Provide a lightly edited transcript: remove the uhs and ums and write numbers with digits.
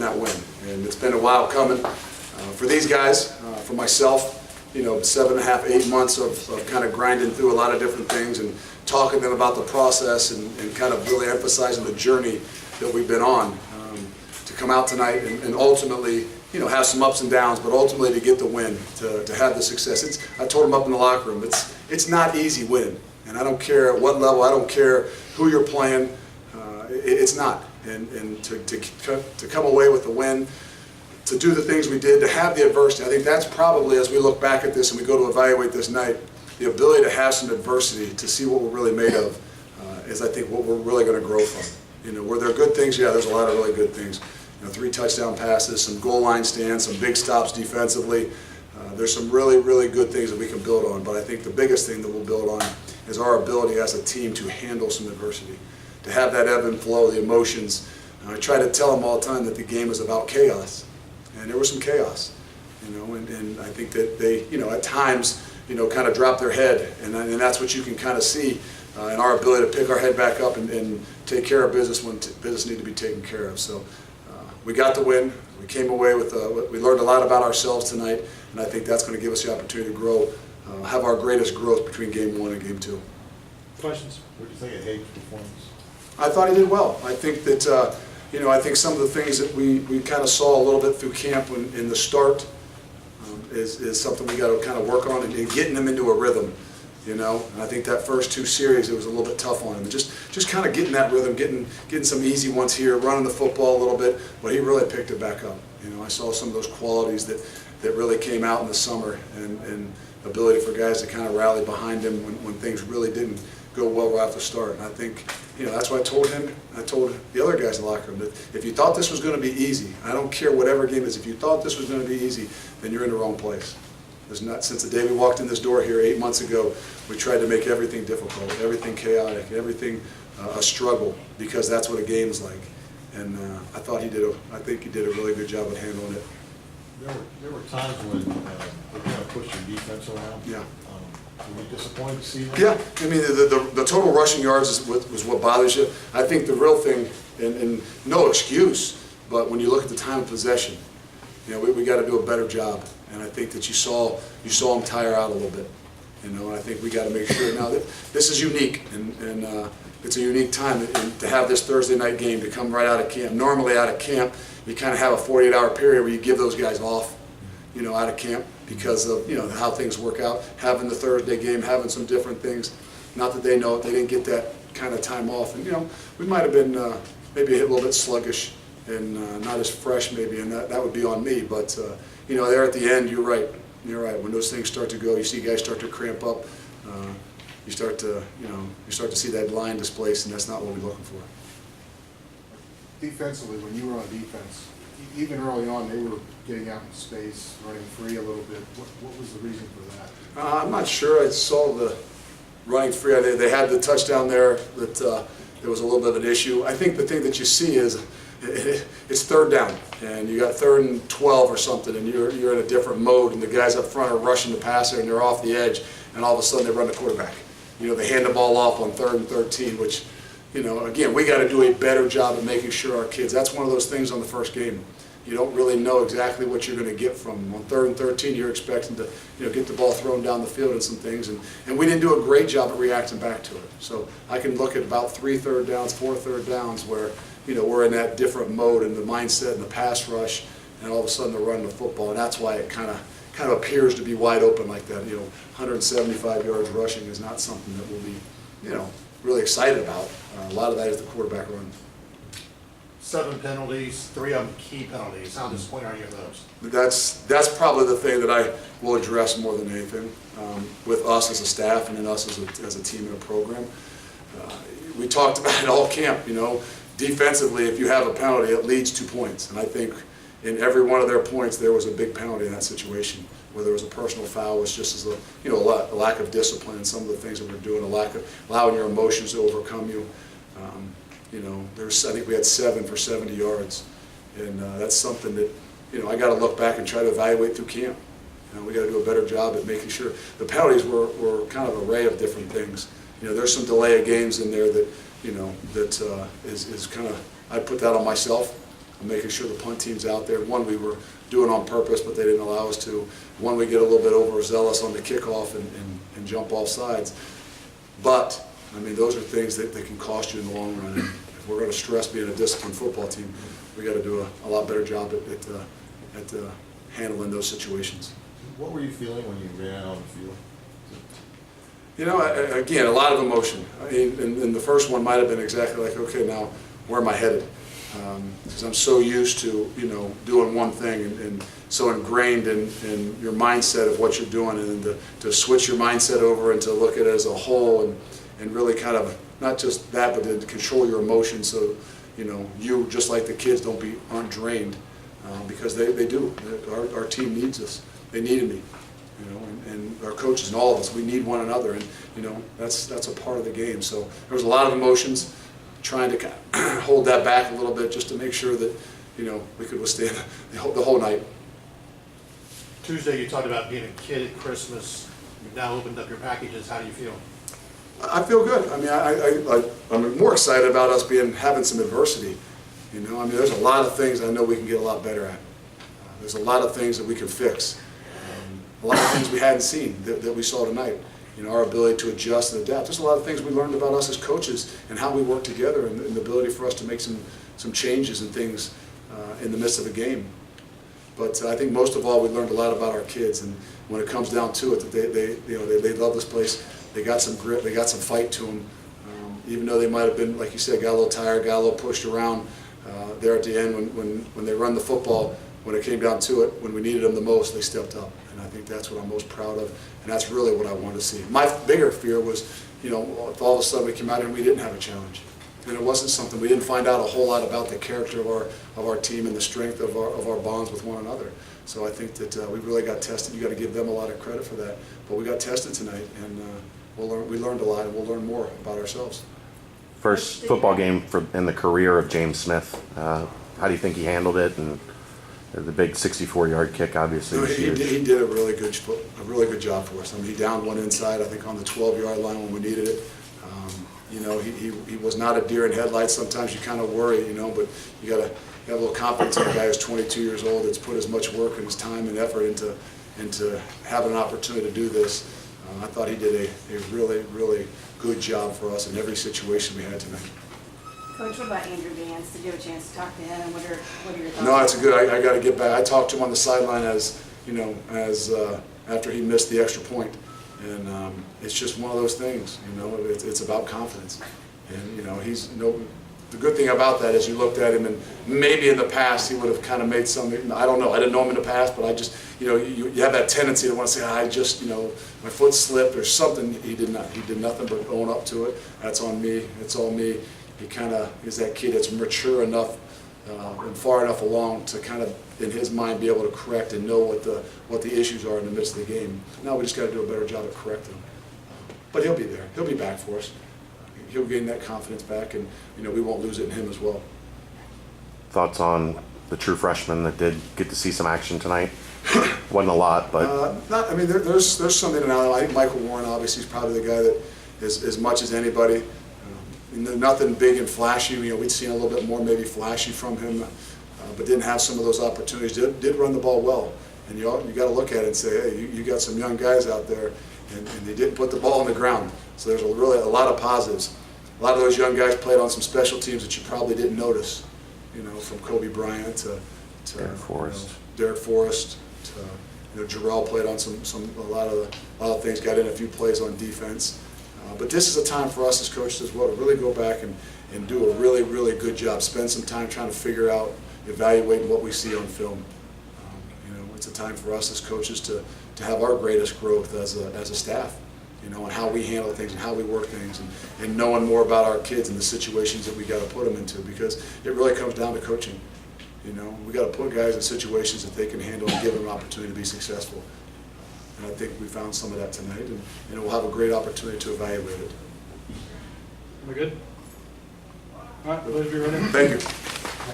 that win. And it's been a while coming for these guys, for myself. 7.5, 8 months of kind of grinding through a lot of different things and talking to them about the process and kind of really emphasizing the journey that we've been on to come out tonight and ultimately, have some ups and downs, but ultimately to get the win, to have the success. I told them up in the locker room, it's not easy win, and I don't care at what level, I don't care who you're playing, it's not. And to come away with the win, to do the things we did, to have the adversity, I think that's probably, as we look back at this and we go to evaluate this night, the ability to have some adversity, to see what we're really made of, is I think what we're really going to grow from. Were there good things? Yeah, there's a lot of really good things. 3 touchdown passes, some goal line stands, some big stops defensively. There's some really, really good things that we can build on, but I think the biggest thing that we'll build on is our ability as a team to handle some adversity, to have that ebb and flow, the emotions. I try to tell them all the time that the game is about chaos, and there was some chaos, and I think that they, at times, kind of drop their head, and that's what you can kind of see in our ability to pick our head back up and take care of business when business needs to be taken care of. So we got the win. We came away with, we learned a lot about ourselves tonight, and I think that's going to give us the opportunity to grow, have our greatest growth between game 1 and game 2. Questions? What do you think of Hague's performance? I thought he did well. I think that, I think some of the things that we kind of saw a little bit through camp in the start is something we got to kind of work on and getting them into a rhythm. And I think that first 2 series, it was a little bit tough on him. Just kind of getting that rhythm, getting some easy ones here, running the football a little bit, but he really picked it back up. I saw some of those qualities that really came out in the summer and ability for guys to kind of rally behind him when things really didn't go well right off the start. And I think, that's why I told him, I told the other guys in the locker room that if you thought this was going to be easy, I don't care whatever game it is, if you thought this was going to be easy, then you're in the wrong place. Since the day we walked in this door here 8 months ago, we tried to make everything difficult, everything chaotic, everything a struggle, because that's what a game is like. And I think he did a really good job of handling it. There were times when they kind of pushed your defense around. Yeah. Were you disappointed to see that? Yeah, I mean the total rushing yards was what bothers you. I think the real thing, and no excuse, but when you look at the time of possession, we got to do a better job. And I think that you saw them tire out a little bit. And I think we got to make sure now that this is unique, and it's a unique time to have this Thursday night game to come right out of camp. Normally out of camp, you kind of have a 48-hour period where you give those guys off, out of camp because of how things work out. Having the Thursday game, having some different things. Not that they know it, they didn't get that kind of time off, and we might have been maybe a little bit sluggish and not as fresh maybe, and that would be on me. But there at the end, you're right. You're right. When those things start to go, you see guys start to cramp up. You start to see that line displaced, and that's not what we're looking for. Defensively, when you were on defense, even early on, they were getting out in space, running free a little bit. What was the reason for that? I'm not sure I saw the running free. They had the touchdown there that there was a little bit of an issue. I think the thing that you see is it's 3rd down, and you got 3rd and 12 or something, and you're in a different mode, and the guys up front are rushing the passer, and they're off the edge, and all of a sudden they run the quarterback. They hand the ball off on 3rd and 13, which, again, we got to do a better job of making sure our kids. That's one of those things on the first game. You don't really know exactly what you're going to get from them. On 3rd and 13, you're expecting to, get the ball thrown down the field and some things, and we didn't do a great job of reacting back to it. So I can look at about 3 third downs, 4 third downs where we're in that different mode and the mindset and the pass rush, and all of a sudden they're running the football, and that's why it kind of appears to be wide open like that. 175 yards rushing is not something that we'll be, really excited about. A lot of that is the quarterback run. 7 penalties, 3 of them key penalties. How disappointed are you with those? That's probably the thing that I will address more than anything with us as a staff and then us as a team and a program. We talked about it all camp. Defensively, if you have a penalty, it leads to points, and I think in every one of their points there was a big penalty in that situation. Whether it was a personal foul, it was just as a lack of discipline in some of the things that we're doing, a lack of allowing your emotions to overcome you. I think we had 7 for 70 yards, and that's something that I got to look back and try to evaluate through camp. We got to do a better job at making sure the penalties were kind of an array of different things. There's some delay of games in there that is kind of, I put that on myself. making sure the punt team's out there. One we were doing on purpose, but they didn't allow us to. One we get a little bit overzealous on the kickoff and jump off sides. But, I mean, those are things that can cost you in the long run. And if we're going to stress being a disciplined football team, we got to do a lot better job at handling those situations. What were you feeling when you ran out on the field? You know, again, a lot of emotion. I mean, and the first one might have been exactly like, okay, now where am I headed? Because I'm so used to, you know, doing one thing and so ingrained in your mindset of what you're doing, and then to switch your mindset over and to look at it as a whole and really kind of, not just that, but to control your emotions so, you know, you, just like the kids, aren't drained, because they do. Our team needs us. They needed me. You know, and our coaches and all of us, we need one another, and you know that's a part of the game. So there was a lot of emotions, trying to kind of hold that back a little bit just to make sure that, you know, we could withstand the whole night. Tuesday, you talked about being a kid at Christmas. You've now opened up your packages. How do you feel? I feel good. I mean, I'm more excited about us having some adversity. You know, I mean, there's a lot of things I know we can get a lot better at. There's a lot of things that we can fix. A lot of things we hadn't seen that we saw tonight. You know, our ability to adjust and adapt. There's a lot of things we learned about us as coaches and how we work together, and the ability for us to make some changes and things in the midst of a game. But I think most of all, we learned a lot about our kids, and when it comes down to it, that they love this place. They got some grit. They got some fight to them. Even though they might have been, like you said, got a little tired, got a little pushed around there at the end when they run the football. When it came down to it, when we needed them the most, they stepped up. And I think that's what I'm most proud of, and that's really what I wanted to see. My bigger fear was, you know, if all of a sudden we came out here and we didn't have a challenge. And it wasn't something, we didn't find out a whole lot about the character of our team and the strength of our bonds with one another. So I think that we really got tested. You got to give them a lot of credit for that. But we got tested tonight, and we learned a lot, and we'll learn more about ourselves. First football game in the career of James Smith. How do you think he handled it? And the big 64-yard kick, obviously. No, he did a really good job for us. I mean, he downed one inside, I think, on the 12-yard line when we needed it. You know, he was not a deer in headlights. Sometimes you kind of worry, you know, but you got to have a little confidence in a guy who's 22 years old that's put as much work and his time and effort into having an opportunity to do this. I thought he did a really, really good job for us in every situation we had tonight. Coach, what about Andrew Vance? Did you have a chance to talk to him? What are your thoughts? No, it's good. I got to get back. I talked to him on the sideline after he missed the extra point, and it's just one of those things. You know, it's about confidence, and you know the good thing about that is you looked at him, and maybe in the past he would have kind of made some. I don't know. I didn't know him in the past, but I just, you know, you have that tendency to want to say, I just, you know, my foot slipped or something. He did not. He did nothing but own up to it. That's on me. It's all me. He kind of is that kid that's mature enough and far enough along to kind of, in his mind, be able to correct and know what the issues are in the midst of the game. Now we just got to do a better job of correcting them. But he'll be there. He'll be back for us. He'll gain that confidence back, and you know we won't lose it in him as well. Thoughts on the true freshman that did get to see some action tonight? Wasn't a lot, but I mean, there's something. I think Michael Warren obviously is probably the guy that is as much as anybody. Nothing big and flashy. You know, we'd seen a little bit more maybe flashy from him, but didn't have some of those opportunities. Did run the ball well, and you got to look at it and say, hey, you got some young guys out there, and they didn't put the ball on the ground. So there's really a lot of positives. A lot of those young guys played on some special teams that you probably didn't notice. You know, from Kobe Bryant to Derek Forrest. Derek Forrest to, you know, Jarrell played on a lot of things. Got in a few plays on defense. But this is a time for us as coaches as well to really go back and do a really, really good job. Spend some time trying to figure out, evaluating what we see on film. You know, it's a time for us as coaches to have our greatest growth as a staff. You know, and how we handle things and how we work things, and knowing more about our kids and the situations that we got to put them into, because it really comes down to coaching. You know, we got to put guys in situations that they can handle and give them an opportunity to be successful. And I think we found some of that tonight, and we'll have a great opportunity to evaluate it. We good? All right, Liz, you ready? Thank you.